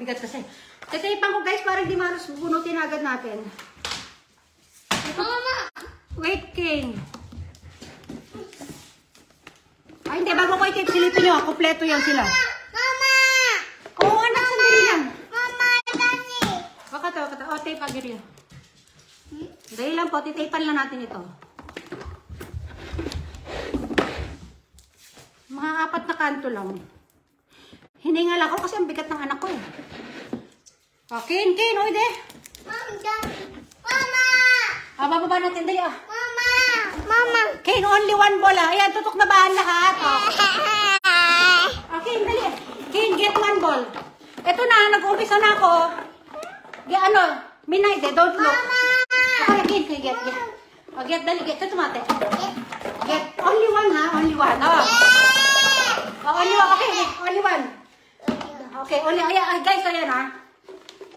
mabigat kasi. Tataypan ko guys, para hindi maros bunutin agad natin. Mama! Wait, Kane. Ay, hindi. Bago ko itip, silipin nyo. Kompleto yan sila. Mama! Oo, anak, sandali lang. Mama, dali! Wakata. O, tape agad yun. Dahil lang po, titapan lang natin ito. Mga 4 na kanto lang. Hiningal ako kasi ang bigat ng anak ko eh. O, Kane, oy de. Mama! Bababa natin, dali ah. Mama! Mama! Kane, only 1 ball ah. Ayan, tutok na ba ang lahat? Okay, dali. Kane, get 1 ball. Ito na, nag-umpisa na ako. Ano, midnight eh, don't look. Okay, Kane, get. O, get, dali, get. Ito mate. Get, only 1 ha, only 1. Oh. Only 1, okay, only 1. Okay, only, ayan, guys, ayan ha.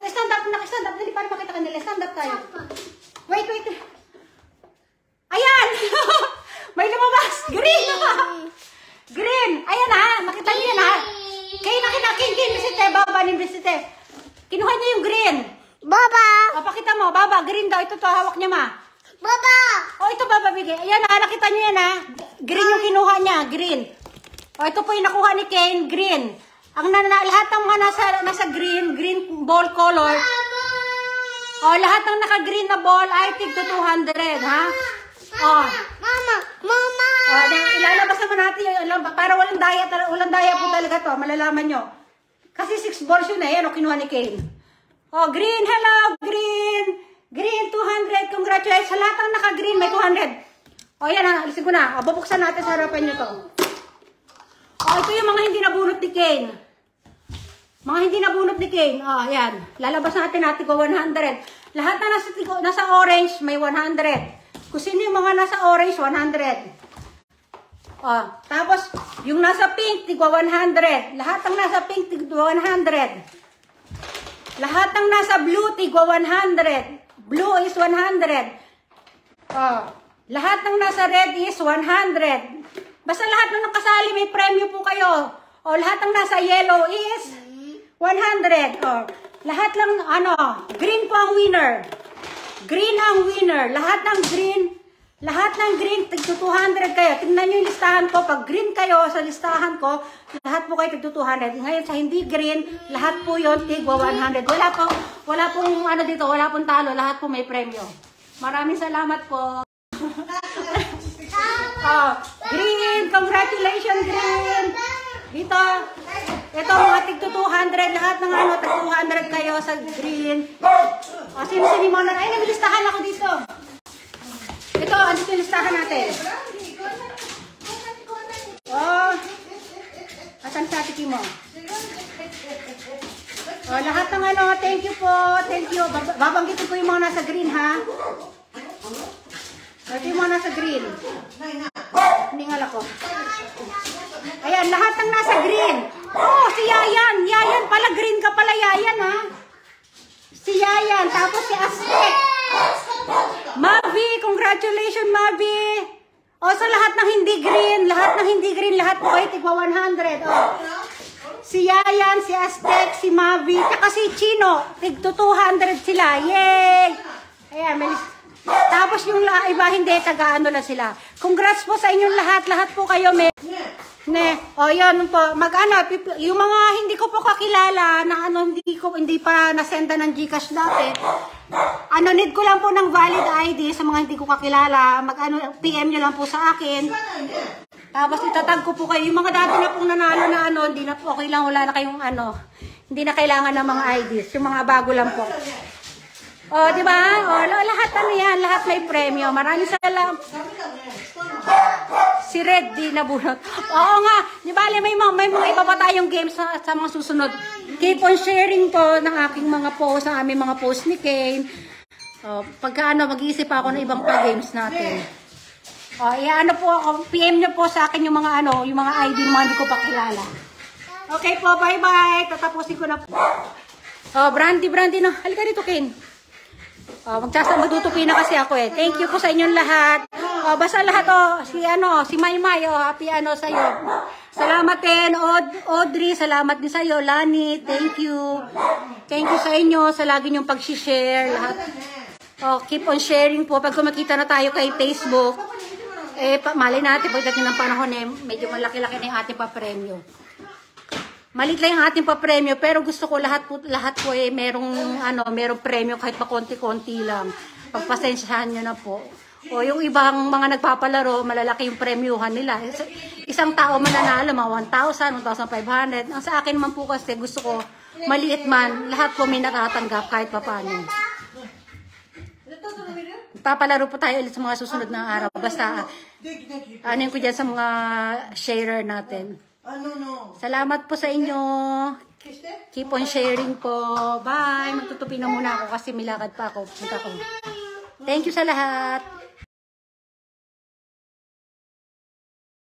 Stand up, dali para makita ka nila. Stand up tayo. Wait. Ayan! May lumabas! Green! Green! Ayan ha! Makita niyo yan ha! Kane, bisite, baba ni bisite. Kinuha niya yung green. Baba! O, pakita mo, baba, green daw. Ito to, hawak niya ma. Baba! O, ito baba, bigay. Ayan ha, nakita niyo yan ha. Green yung kinuha niya, green. O, ito po yung nakuha ni Kane, green. Ang lahat ng mga nasa green ball color. O, lahat ng naka-green na ball ay tig to 200, ha? O. Mama! Mama! O, ilalabas naman natin yung, para walang daya po talaga to, malalaman nyo. Kasi 6 balls yun eh, yan o, kinuha ni Kane. O, green, hello, green! Green, 200, congratulations. Sa lahat ng naka-green, may 200. O, yan ha, alisin ko na. O, bubuksan natin sa harapan nyo to. O, ito yung mga hindi nabunot ni Kane. Mga hindi nabunot ni Kane. O, yan. Lalabas natin ko 100. Lahat na nasa orange, may 100. Kung sino yung mga nasa orange, 100. O, tapos, yung nasa pink, tigwa 100. Lahat ng nasa pink, tigwa 100. Lahat ng nasa blue, tigwa 100. Blue is 100. O, lahat ng nasa red is 100. Basta lahat ng nakasali, may premyo po kayo. O, lahat ng nasa yellow is 100. O, lahat lang, green po ang winner. Green ang winner. Lahat ng green, tigto 200 kayo. Tingnan nyo yung listahan ko. Pag green kayo sa listahan ko, lahat po kayo tigto 200. Ngayon sa hindi green, lahat po yun tigwa 100. Wala pong dito, wala pong talo. Lahat po may premyo. Maraming salamat po. Oh, green! Congratulations, green! Dito. Ito, mga tigto 200. Lahat ng tigto 200 kayo sa green. O, sino-sino mo na. Ay, naglistahan ako dito. Ito, andito yung listahan natin. Oh. Asan sa tiki mo? Oh, lahat ng thank you po. Thank you. Babanggitin ko yung mga nasa green, ha? Ito yung mga nasa green. Hiningal ako. Ayan, lahat ng nasa green. Oh, si Yayan. Yayan pala, green ka pala, Yayan, ha? Si Yayan. Tapos si Aztec. Mavi, congratulations, Mavi. O, sa lahat ng hindi green, lahat po kayo tigwa 100. O, si Yayan, si Aztec, si Mavi, tsaka si Chino, tigto 200 sila. Yay! Ayan, may list. Tapos yung iba hindi, taga-ano lang sila. Congrats po sa inyong lahat po kayo may... O, yun po, yung mga hindi ko po kakilala, na hindi pa nasenda ng GCash dati, need ko lang po ng valid ID sa mga hindi ko kakilala, PM nyo lang po sa akin. Tapos itatag ko po kayo, yung mga dati na pong nanalo na hindi na po, okay lang, wala na kayong hindi na kailangan ng mga IDs, yung mga bago lang po. O, di ba? O, lahat yan, lahat may premyo. Maraming salamat. Si Red, di nabunot. Oo nga, di ba, may mga iba pa tayong games sa mga susunod. Keep on sharing po ng aking mga post, ng aming mga post ni Kane. O, pagka mag-iisip ako ng ibang pa-games natin. O, po ako, PM nyo po sa akin yung mga yung mga ID, yung mga hindi ko pa kilala. Okay po, bye-bye. Tatapusin ko na po. O, Brandy na. Halika dito, Kane. Magtutupi na kasi ako eh. Thank you po sa inyong lahat. Basta lahat si Maymay, happy sa'yo. Salamat din, Audrey. Salamat din sa'yo, Lani. Thank you. Thank you sa inyo sa lagi niyong pag-share. Lahat. Oh, keep on sharing po. Pag kumakita na tayo kay Facebook, malay natin pagdating ng panahon medyo malaki-laki na yung ating papremyo. Malit lang yung ating papremyo, pero gusto ko lahat po merong premyo kahit pa konti-konti lang. Pagpasensyahan nyo na po. O yung ibang mga nagpapalaro, malalaki yung premyuhan nila. Isang tao mananalo, mga 1,000, 1,500. Ang sa akin man po kasi gusto ko, maliit man, lahat po may natatanggap kahit pa paano. Papalaro po tayo ulit sa mga susunod na araw. Basta, ano ko dyan sa mga sharer natin. Salamat po sa inyo. Keep on sharing po. Bye. Magtutupi na muna ako kasi may lakad pa ako. Thank you sa lahat.